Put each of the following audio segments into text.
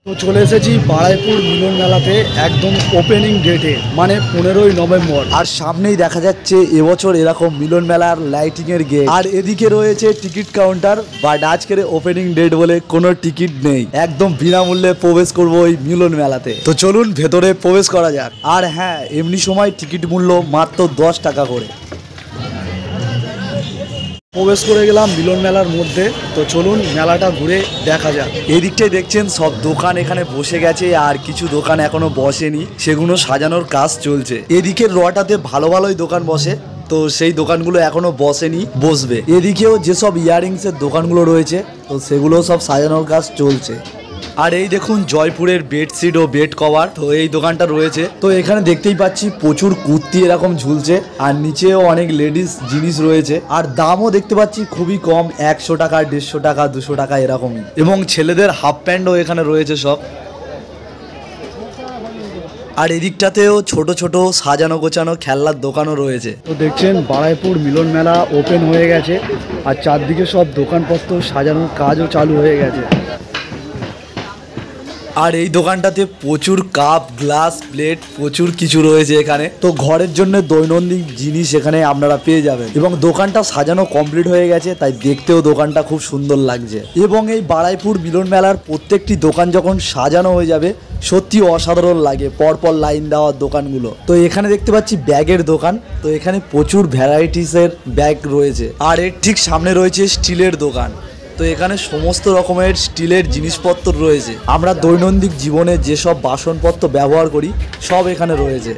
তো চলে এসেছি বারাইপুর মিলন মেলাতে একদম ওপেনিং ডেটে, মানে 15ই নভেম্বর। আর সামনেই দেখা যাচ্ছে এবছর এরকম মিলন মেলার লাইটিং এর গেট, আর এদিকে রয়েছে টিকিট কাউন্টার। বাট আজকের ওপেনিং ডেট বলে কোনো টিকিট নেই, একদম বিনামূল্যে প্রবেশ করবো ওই মিলন মেলাতে। তো চলুন ভেতরে প্রবেশ করা যাক। আর হ্যাঁ, এমনি সময় টিকিট মূল্য মাত্র 10 টাকা করে। প্রবেশ করে গেলাম মিলন মেলার মধ্যে। তো চলুন মেলাটা ঘুরে দেখা যাক। এই দিকটাই দেখছেন সব দোকান এখানে বসে গেছে, আর কিছু দোকান এখনো বসেনি, সেগুলো সাজানোর কাজ চলছে। এদিকের রটাতে ভালো ভালোই দোকান বসে, তো সেই দোকানগুলো এখনো বসেনি, বসবে। এদিকেও যেসব ইয়াররিংসের দোকানগুলো রয়েছে, তো সেগুলো সব সাজানোর কাজ চলছে। আর এই দেখুন জয়পুরের বেডশিট ও বেড কভার, তো এই দোকানটা রয়েছে। তো এখানে দেখতেই পাচ্ছি প্রচুর কুর্তি এরকম ঝুলছে, আর নিচেও অনেক লেডিস জিনিস রয়েছে। আর দামও দেখতে পাচ্ছি খুবই কম, 100 টাকা, 150 টাকা, 200 টাকা এরকমই। এবং ছেলেদের হাফ প্যান্টও এখানে রয়েছে সব। আর এদিকটাতেও ছোট ছোট সাজানো গোছানো খেলনার দোকানও রয়েছে। তো দেখছেন বারাইপুর মিলন মেলা ওপেন হয়ে গেছে, আর চারদিকে সব দোকানপত্র সাজানোর কাজও চালু হয়ে গেছে। আর এই দোকানটাতে প্রচুর কাপ, গ্লাস, প্লেট, প্রচুর কিছু রয়েছে এখানে। তো ঘরের জন্য দৈনন্দিন জিনিস এখানে আপনারা পেয়ে যাবেন। এবং দোকানটা সাজানো কমপ্লিট হয়ে গেছে, তাই দেখতেও দোকানটা খুব সুন্দর লাগছে। এবং এই বারাইপুর মিলন মেলার প্রত্যেকটি দোকান যখন সাজানো হয়ে যাবে, সত্যি অসাধারণ লাগে পরপর লাইন দেওয়ার দোকানগুলো। তো এখানে দেখতে পাচ্ছি ব্যাগের দোকান, তো এখানে প্রচুর ভ্যারাইটিসের ব্যাগ রয়েছে। আর এর ঠিক সামনে রয়েছে স্টিলের দোকান, তো এখানে সমস্ত রকমের স্টিলের জিনিসপত্র রয়েছে। আমরা দৈনন্দিন জীবনে যেসব বাসনপত্র ব্যবহার করি সব এখানে রয়েছে।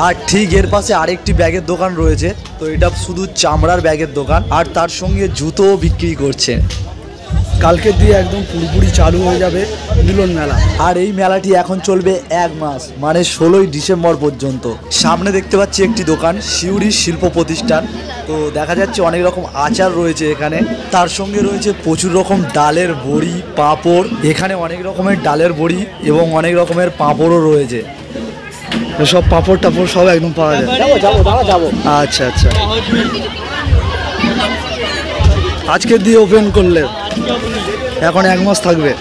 আর ঠিক এর পাশে আরেকটি ব্যাগের দোকান রয়েছে, তো এটা শুধু চামড়ার ব্যাগের দোকান, আর তার সঙ্গে জুতোও বিক্রি করছে। কালকের দিয়ে একদম পুরোপুরি চালু হয়ে যাবে মিলন মেলা। আর এই মেলাটি এখন চলবে 1 মাস, মানে 16ই ডিসেম্বর পর্যন্ত। সামনে দেখতে পাচ্ছি একটি দোকান, শিউরি শিল্প প্রতিষ্ঠান। তো দেখা যাচ্ছে অনেক রকম আচার রয়েছে এখানে, তার সঙ্গে রয়েছে প্রচুর রকম ডালের বড়ি, পাঁপড়। এখানে অনেক রকমের ডালের বড়ি এবং অনেক রকমের পাঁপড়ও রয়েছে। সব পাঁপড় টাপড় সব একদম পাওয়া যায়। যাবো। আচ্ছা আচ্ছা, আজকের দিয়ে ওপেন করলে এখন 1 মাস থাকবে।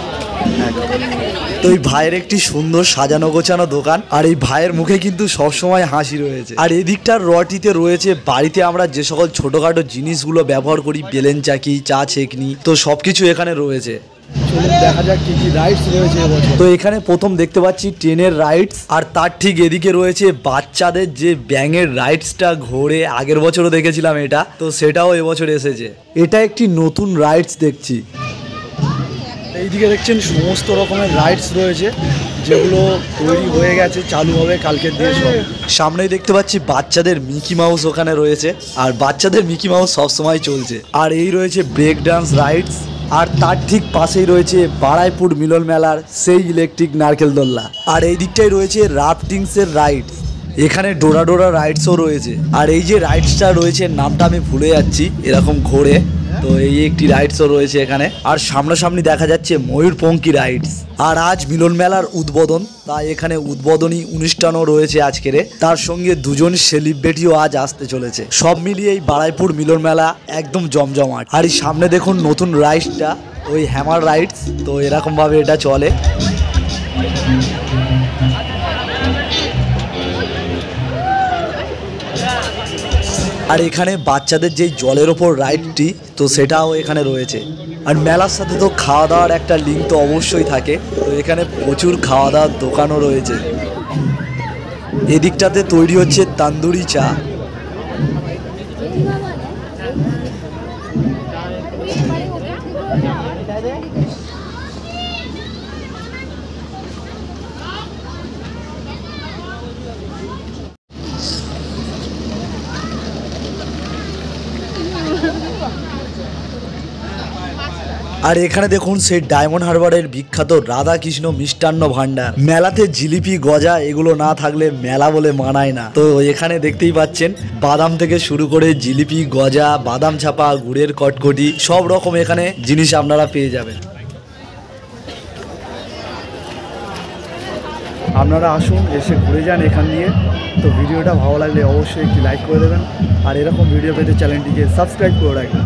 তো এই ভাইয়ের একটি সুন্দর সাজানো গোছানো দোকান, আর এই ভাইয়ের মুখে কিন্তু সবসময় হাসি রয়েছে। আর এই দিকটার রটিতে রয়েছে বাড়িতে আমরা যে সকল ছোটখাটো জিনিসগুলো ব্যবহার করি, বেলেন চাকি, চা ছেঁকনি, তো সবকিছু এখানে রয়েছে। দেখা যাক কি কি রাইডস রয়েছে এবছর। তো এখানে প্রথম দেখতে পাচ্ছি ট্রেনের রাইডস, আর তার ঠিক এদিকে রয়েছে বাচ্চাদের যে ব্যাঙের রাইডসটা ঘোরে, আগের বছরও দেখেছিলাম এটা, তো সেটাও এবছর এসেছে। এটা একটি নতুন রাইডস দেখছি। এইদিকে দেখছেন সমস্ত রকমের রাইডস রয়েছে, যেগুলো তৈরি হয়ে গেছে, চালু হবে কালকের দিয়ে সব। সামনেই দেখতে পাচ্ছি বাচ্চাদের মিকি মাউস ওখানে রয়েছে, আর বাচ্চাদের মিকি মাউস সবসময় চলছে। আর এই রয়েছে ব্রেক ডান্স রাইডস, আর তার ঠিক পাশেই রয়েছে বারাইপুর মিলন মেলার সেই ইলেকট্রিক নারকেল দোলনা। আর এই দিকটাই রয়েছে রাফটিংসের রাইডস, এখানে ডোরা ডোরা রাইডসও রয়েছে। আর এই যে রাইডসটা রয়েছে, নামটা আমি ভুলে যাচ্ছি, এরকম ঘোরে, তো এই একটি রাইডসও রয়েছে এখানে। আর সামনাসামনি দেখা যাচ্ছে ময়ূরপঙ্খী রাইডস। আর আজ মিলন মেলার উদ্বোধন, তাই এখানে উদ্বোধনী অনুষ্ঠানও রয়েছে আজকের। তার সঙ্গে দুজন সেলিব্রিটিও আজ আসতে চলেছে। সব মিলিয়ে এই বারাইপুর মিলন মেলা একদম জমজমাট। আর এই সামনে দেখুন নতুন রাইডসটা, ওই হ্যামার রাইডস, তো এরকম ভাবে এটা চলে। আর এখানে বাচ্চাদের যেই জলের ওপর রাইডটি, তো সেটাও এখানে রয়েছে। আর মেলার সাথে তো খাওয়া দাওয়ার একটা লিঙ্ক তো অবশ্যই থাকে, তো এখানে প্রচুর খাওয়া দাওয়ার দোকানও রয়েছে। এদিকটাতে তৈরি হচ্ছে তান্দুরি চা। আর এখানে দেখুন সেই ডায়মন্ড হারবারের বিখ্যাত রাধাকৃষ্ণ মিষ্টান্ন ভান্ডার। মেলাতে জিলিপি, গজা এগুলো না থাকলে মেলা বলে মানায় না। তো এখানে দেখতেই পাচ্ছেন বাদাম থেকে শুরু করে জিলিপি, গজা, বাদাম ছাপা, গুড়ের কটকটি, সব রকম এখানে জিনিস আপনারা পেয়ে যাবেন। আপনারা আসুন, এসে ঘুরে যান এখান দিয়ে। তো ভিডিওটা ভালো লাগলে অবশ্যই একটি লাইক করে দেবেন, আর এরকম ভিডিও পেতে চ্যানেলটিকে সাবস্ক্রাইব করে রাখবেন।